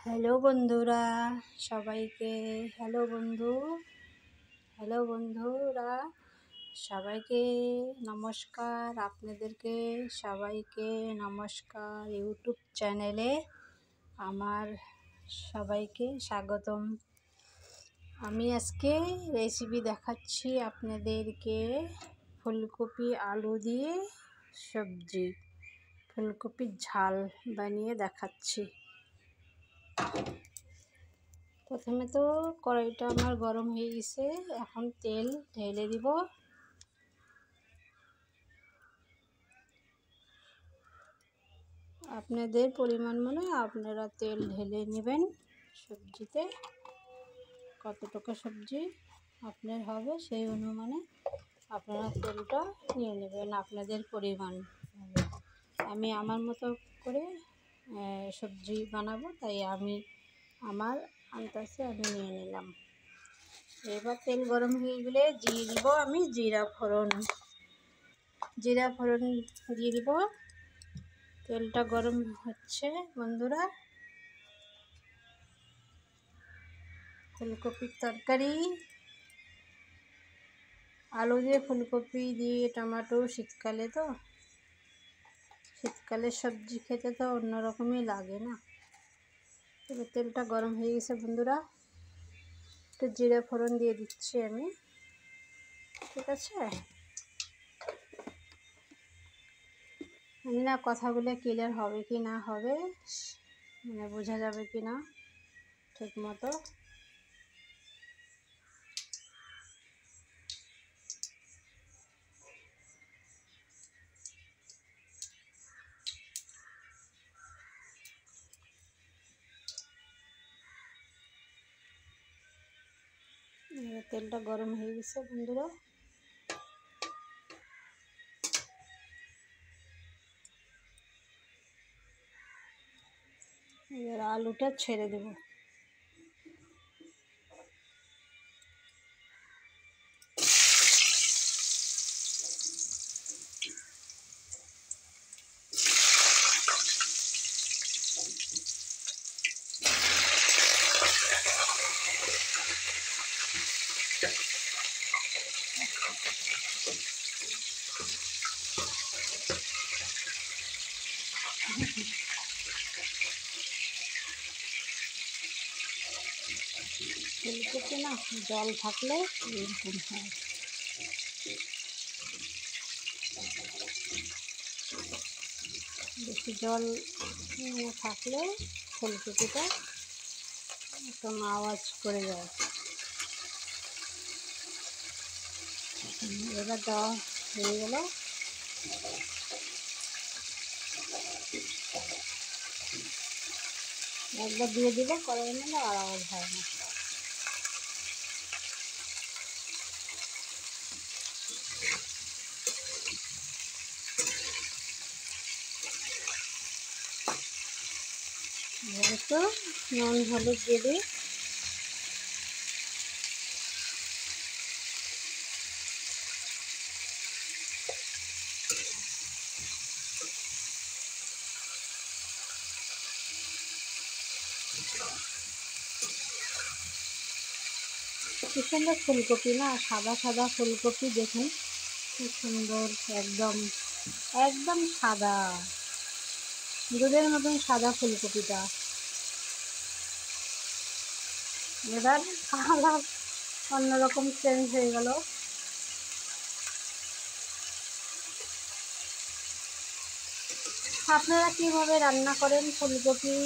Hello বন্ধুরা, সবাইকে hello বন্ধুরা, সবাইকে নমস্কার। আপনাদেরকে সবাইকে নমস্কার। ইউটিউব চ্যানেলে আমার সবাইকে স্বাগতম। আমি আজকে রেসিপি দেখাচ্ছি আপনাদেরকে ফুলকপি আলু দিয়ে সবজি, ফুলকপির ঝাল বানিয়ে দেখাচ্ছি। প্রথমে তো কড়াইটা আমার গরম হয়ে গেছে, এখন তেল ঢেলে দিব। আপনাদের পরিমাণ মনে আপনারা তেল ঢেলে নেবেন। সবজিতে কতটুকু সবজি আপনার হবে সেই অনুমানে আপনারা তেলটা নিয়ে নেবেন আপনাদের পরিমাণ। আমি আমার মতো করে সবজি বানাবো, তাই আমি আমার আন্দাজে আমি নিয়ে নিলাম। এবার তেল গরম হয়ে গেলে দিয়ে দিব আমি জিরা ফোড়ন দিয়ে দিব। তেলটা গরম হচ্ছে বন্ধুরা। ফুলকপির তরকারি, আলু দিয়ে ফুলকপি দিয়ে টমেটো, শীতকালে সবজি খেতে তো অন্যরকমই লাগে না। এবার তেলটা গরম হয়ে গেছে বন্ধুরা, একটু জিরা ফোড়ন দিয়ে দিচ্ছি আমি। ঠিক আছে, জানি না কথাগুলো ক্লিয়ার হবে কি না হবে, মানে বোঝা যাবে কি না ঠিক মতো। তেলটা গরম হয়ে গেছে বন্ধুরা। এবার আলুটা ছেড়ে দেব। ফুলকপি না জল থাকলে এরকম হয়। বেশি জল থাকলে ফুলকপিটা একদম আওয়াজ করে যায়। এবার দেওয়া হয়ে গেল। একবার দিয়ে দিলে কড়াই নিলে আর আওয়াজ হয় না। একটু নুন হলুদ দিয়ে দিই। কি সুন্দর ফুলকপি না, সাদা সাদা ফুলকপি দেখুন কি সুন্দর, একদম একদম সাদা, দুধের মতন সাদা ফুলকপিটা। এবার কালার অন্যরকম চেঞ্জ হয়ে গেল। আপনারা কীভাবে রান্না করেন ফুলকপি,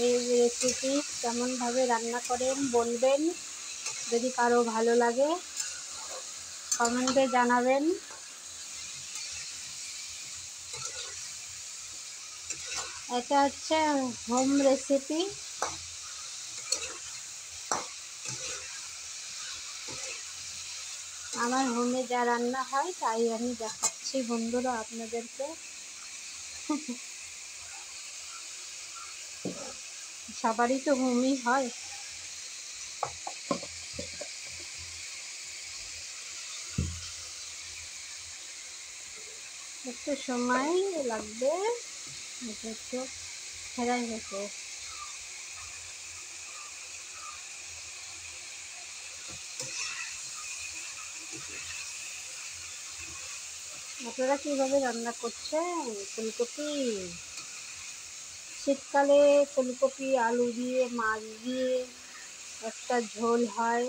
এই রেসিপি কেমনভাবে রান্না করেন বলবেন। যদি কারো ভালো লাগে কমেন্টে জানাবেন। এটা হচ্ছে হোম রেসিপি। আমার হোমে যা রান্না হয় তাই আমি দেখাচ্ছি বন্ধুরা আপনাদেরকে। সবারই তো হোমই হয়। একটু সময় লাগবে, এটা একটু ফ্রাই হতে। আপনারা কীভাবে রান্না করছেন ফুলকপি? শীতকালে ফুলকপি আলু দিয়ে মাছ দিয়ে একটা ঝোল হয়,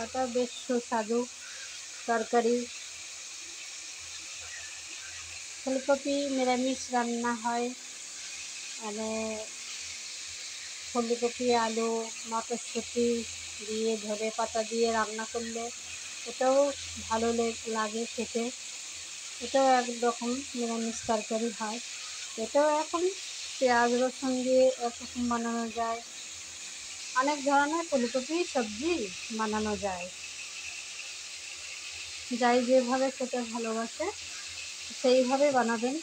ওটা বেশ সুস্বাদু তরকারি। ফুলকপি নিরামিষ রান্না হয়, মানে ফুলকপি আলু মটরশুঁটি দিয়ে ধনে পাতা দিয়ে রান্না করলে এটাও ভালো লাগে খেতে। এটাও একরকম নিরামিষ তরকারি হয়। এটাও এখন পেঁয়াজ রসুন দিয়ে একরকম বানানো যায়। অনেক ধরনের ফুলকপি সবজি বানানো যায়। যাই যেভাবে খেতে ভালোবাসে সেইভাবে বানাবেন।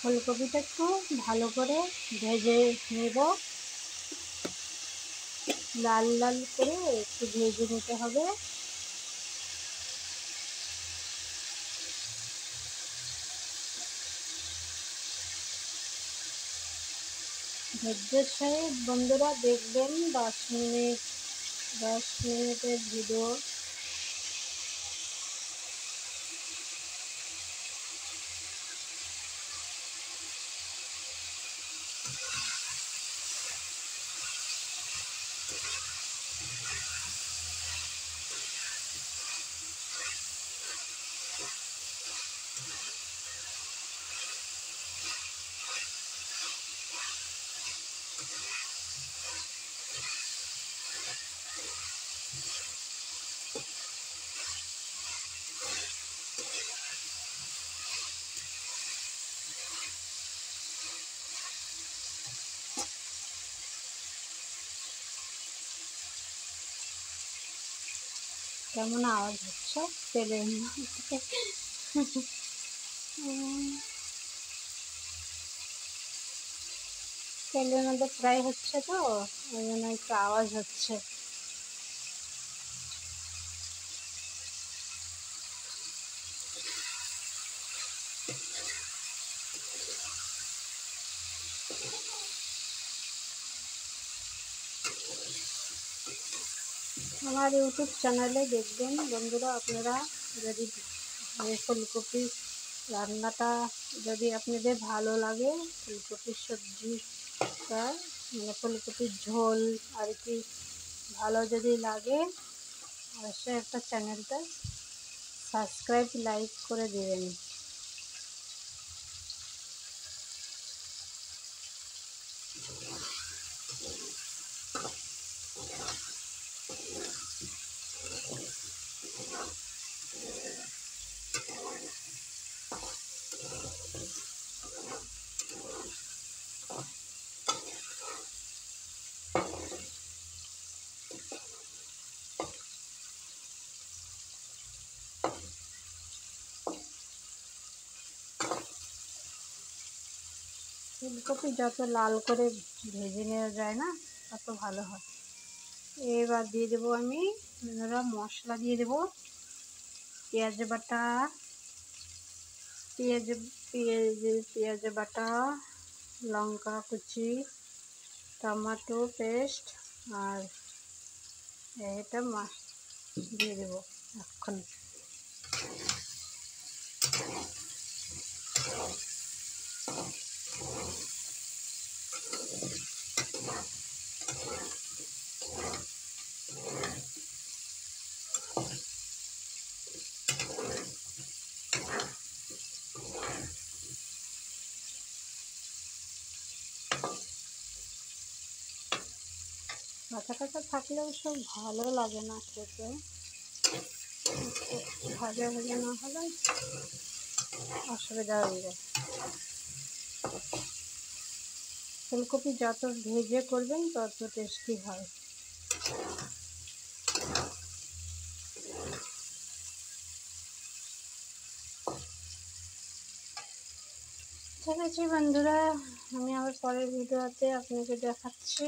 ফুলকপিটা একটু ভালো করে ভেজে নেব, লাল লাল করে একটু ভেজে নিতে হবে। ধৈর্যের সহিত বন্ধুরা দেখবেন 10 মিনিটের ভিডিও। কেমন আওয়াজ হচ্ছে তেলের মধ্যে? তেলের মধ্যে ফ্রাই হচ্ছে তো ওই জন্য একটু আওয়াজ হচ্ছে। আমার ইউটিউব চ্যানেলে দেখবেন বন্ধুরা, আপনারা যদি এই ফুলকপি রান্নাটা যদি আপনাদের ভালো লাগে, ফুলকপির সবজিটা মানে ফুলকপির ঝোল আর কি ভালো যদি লাগে, অবশ্যই একটা চ্যানেলটা সাবস্ক্রাইব লাইক করে দেবেন। ফুলকপি যত লাল করে ভেজে নেওয়া যায় না তত ভালো হয়। এবার দিয়ে দেবো আমি মশলা দিয়ে দেবো। পেঁয়াজ বাটা, পেঁয়াজ বাটা, লঙ্কা কুচি, টমেটো পেস্ট আর এটা দিয়ে দেবো এখন। কাঁচা কাঁচা থাকলেও সব ভালো লাগে না খেতে, ভাজা ভাজা না হলে অসুবিধা হয়ে যায়। ফুলকপি যত ভেজে করবেন তত টেস্টি হয়। ঠিক আছে বন্ধুরা, আমি আবার পরের ভিডিওতে আপনাকে দেখাচ্ছি।